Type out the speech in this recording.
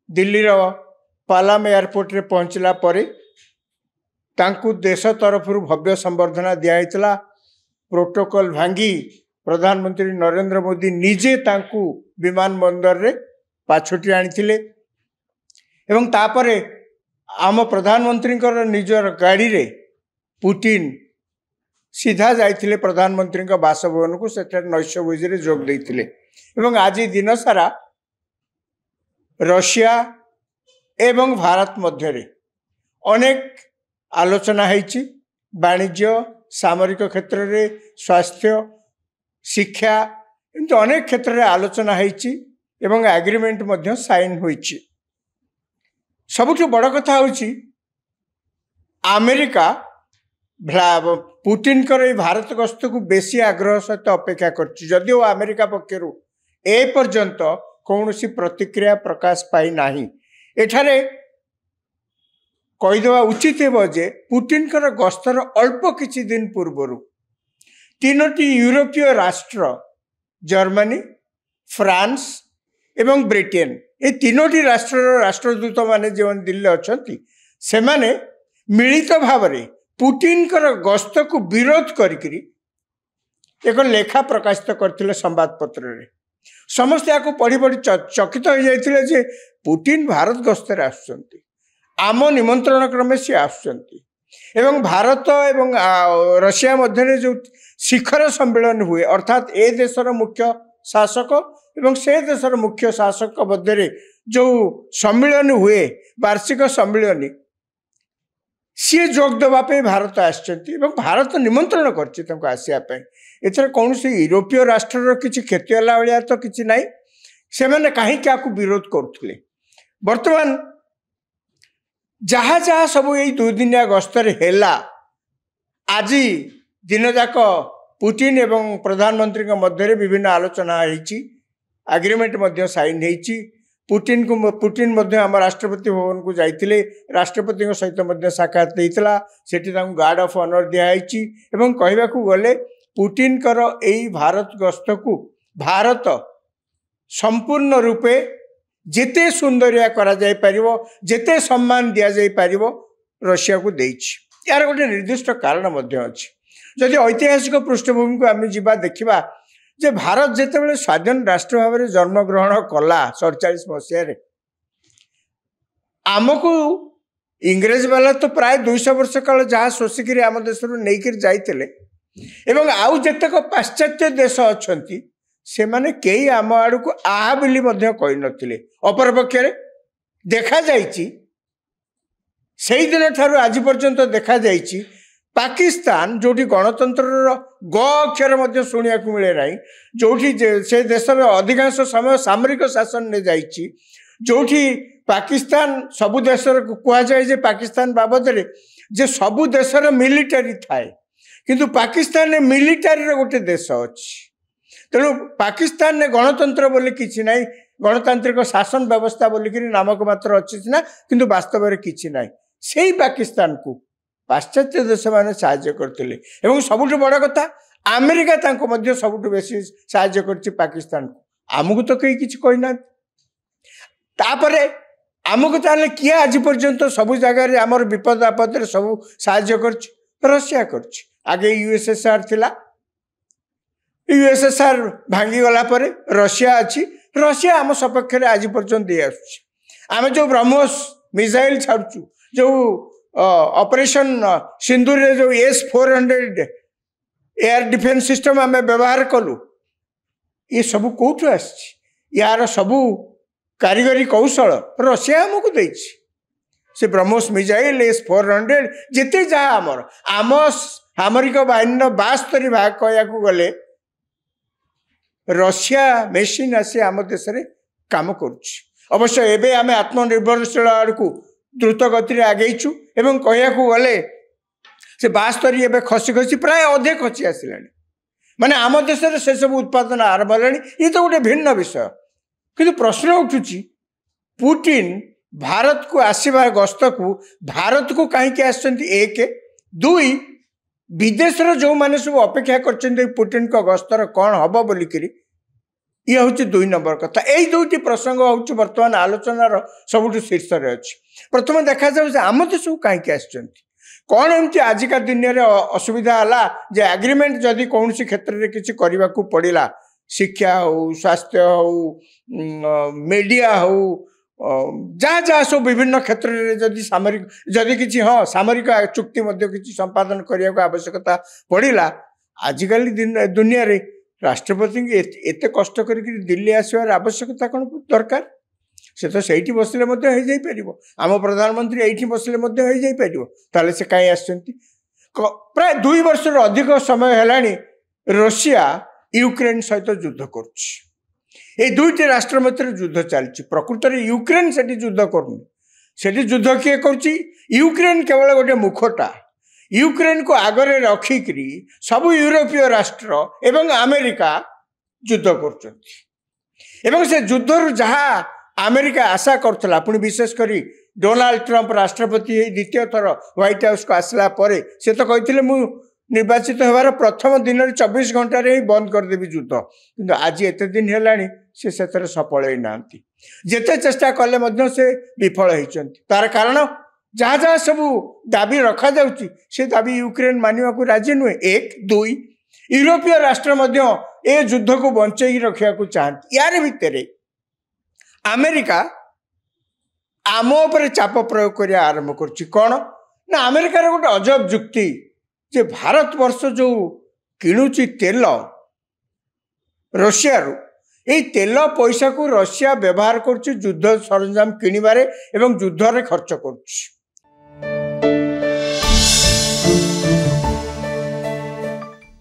दिल्लीर पालाम एयरपोर्ट रे पहुँचला परे तांकु देश तरफ भव्य संबर्धना दिया प्रोटोकॉल भांगी प्रधानमंत्री नरेंद्र मोदी निजे तांकु विमान बंदर रे पाछोटी आनी एवं तापरे आम प्रधानमंत्री निजर गाड़ी रे पुतिन सीधा जाइथिले प्रधानमंत्री बासभवन को नैश भोज जोग देइथिले एवं आज दिन सारा रशिया एवं भारत मध्य अनेक आलोचना है वाणिज्य सामरिक क्षेत्र में स्वास्थ्य शिक्षा एमती अनेक क्षेत्र में आलोचना है एग्रीमेंट मध्य साइन होइछि। सबुठु बड़ कथा होछि अमेरिका पुतिन कर भारत गस्त को बेसी आग्रह सहित अपेक्षा करछि जदिओ अमेरिका पक्षरु ए पर्यंत कौन सी प्रतिक्रिया प्रकाश पाई नाही। एठारे कहीदेवा उचित है जे पुतिन कर गस्तर अल्प किछि दिन पूर्व तीनोटी यूरोपीय राष्ट्र जर्मनी फ्रांस एवं ब्रिटेन ये तीनोटी राष्ट्र राष्ट्रदूत माने जो दिल्ली अच्छा से माने मिलित भाव में पुतिन कर गस्त को विरोध करी एक लेखा प्रकाशित करथिले संवाद पत्र रे समस्त या पढ़ी पढ़ी चकित हो जाते जे पुतिन भारत गस्तर आसुचंती आम निमंत्रण क्रमे सी आसुचंती एवं भारत एवं रशिया मध्य जो शिखर सम्मेलन हुए अर्थात ए देशर मुख्य शासक एवं से देशर मुख्य शासक मध्य जो सम्मेलन हुए वार्षिक सम्मेलन सी जोग देवाई भारत आसचंती भारत निमंत्रण कर आसवाई एथर कौन से यूरोपीय राष्ट्र किसी क्षति होला भाया तो किसी ना से मैंने कहीं क्या विरोध करुले बर्तमान जहाँ जहाँ सब यही दुदिनिया गस्तर है आज दिन जाक पुतिन एवं प्रधानमंत्री मध्य विभिन्न आलोचना एग्रीमेंट साइन हो पुतिन आम राष्ट्रपति भवन को जाइए राष्ट्रपति सहित साक्षात होता से गार्ड ऑफ ऑनर दिखाई एवं कहवा गले पुतिन कर यही भारत गस्त को भारत संपूर्ण रूपे जेते सुंदरिया करा जाय परिवो जेते सम्मान दिया जाय परिवो रशिया को देइछि यार गोटे निर्दिष्ट कारण मध्य अछि। जदि ऐतिहासिक पृष्ठभूमि को आम जीवा देखिबा जे भारत जेतेबेले स्वाधीन राष्ट्र भाव में जन्मग्रहण कला 47 मसीह आमको इंग्रेज वाला तो प्राय 200 वर्ष काल जहाँ शोषिकी आम देश नहीं जाइए एवं आउ जेतक पाश्चात्य देश अच्छी से माने कई आम आड़ को आहा बोली कही नथिले अपरपक्ष देखा जाइछि सेही दिन ठारू आज पर्यंत देखा जाइछि पाकिस्तान जोटी गणतंत्र ग अक्षर शुणा मिले ना जोटी से देशर अधिकांश समय सामरिक शासन ने जाइछि जोटी पाकिस्तान सबु देशर कहुए पाकिस्तान बाबद जे सबु देशर मिलिटारी थाए किंतु पाकिस्तान मिलिटारी गोटे देश अच्छी तेणु पाकिस्तान ने गणतंत्र बोली किसी ना गणतांत्रिक शासन व्यवस्था बोलिक नामक मात्र अच्छी ना किंतु वास्तव में किसी ना से पाकिस्तान को पाश्चात्य देश मैंने साहाय्य करते सबुठ बड़ कथा अमेरिका सबुठ बेसी साहाय्य कर पाकिस्तान को आमको तो कहीं किसी कहना तापर आमको ताले किए आज पर्यंत सबु जगह आमर विपद आपद सब साहाय्य कर रशिया कर आगे यूएसएसआर थिला यूएसएसआर भांगी गला परे रशिया अच्छी रशिया आम सपक्ष आज पर्यंत दे आम जो ब्रह्मोस मिसाइल छाड़ू जो ऑपरेशन सिंदूर रे जो S-400 एयर डिफेंस सिस्टम आम व्यवहार कलु ये सब कौटू यार सबू कारीगरी कौशल रशिया आमको देछि से ब्रह्मोस मिसाइल S-400 जिते जहाँ आमर आम सामरिक बाहिनी 72 भाग कहया गले रशिया मेसीन आसी आम देश में काम करुच्ची अवश्य एवं आम आत्मनिर्भरशील आड़ को द्रुत गति आगेचु एवं कहया गले से 72 एवं खसी खसी प्राय अधे खसी आसला माने आम देश में से सब उत्पादन आरंभ है ये तो गोटे भिन्न विषय किंतु प्रश्न उठुची पुतिन भारत को आसवा गस्त को भारत को कहीं आसचंती एक दुई विदेश जो माने सब अपेक्षा कर पुतिन को गस्तर कौन हम बोलिकी ये हूँ 2 नंबर कथा। यही दुईटी प्रसंग हूँ बर्तमान आलोचनार सबुठ शीर्ष अच्छी। प्रथम देखा जाए आम देश को कहीं आसुँच कौन एमती आजिका दिन में असुविधा है जे एग्रीमेंट जदि कौन सी क्षेत्र में किसी करने को पड़ा शिक्षा हो स्वास्थ्य हो मीडिया हो जहाँ जहाँ सब विभिन्न क्षेत्र में जदि सामरिक जदि किसी हाँ सामरिक चुक्ति किसी संपादन करने को आवश्यकता पड़ा आजिकल दुनिया रे राष्ट्रपति एत कष्ट कर दिल्ली आसवार आवश्यकता कौन दरकार से तो सही बसले आम प्रधानमंत्री ये बसले से कहीं आसुँच प्राय 2 वर्ष अधिक समय है रशिया यूक्रेन सहित युद्ध कर दुईटी राष्ट्र मध्य युद्ध चलती प्रकृत में यूक्रेन से युद्ध कर युद्ध किए कर यूक्रेन केवल गोटे मुखटा यूक्रेन को आगरे रखिकी सबु यूरोपीय राष्ट्र एवं अमेरिका युद्ध कर युद्ध जहाँ अमेरिका आशा करथला पुणी विशेषकर डोनाल्ड ट्रंप राष्ट्रपति द्वितीय थर व्हाइट हाउस को आसला परे से तो कहते मु निर्वाचित होवार प्रथम दिन 24 घंटे ही बंद करदेवी युद्ध किंतु आज एत दिन है से सफल होना जिते चेष्टा कले से विफल होती तार कारण जहाँ जहाँ सब दाबी रखा जाउची से दाबी यूक्रेन मानिबा को राजी नुहे 1 2 यूरोपीय राष्ट्र ए युद्ध को बंचई रखा चाहती यार भितर अमेरिका आम उपर चाप प्रयोग कर आरंभ कौन ना अमेरिकार गोटे अजब जुक्ति जे भारत वर्ष जो किणुची तेल रशिया ये तेल पैसा को रशिया व्यवहार कर युद्ध सरंजाम किणवारे एवं युद्ध रे खर्च कर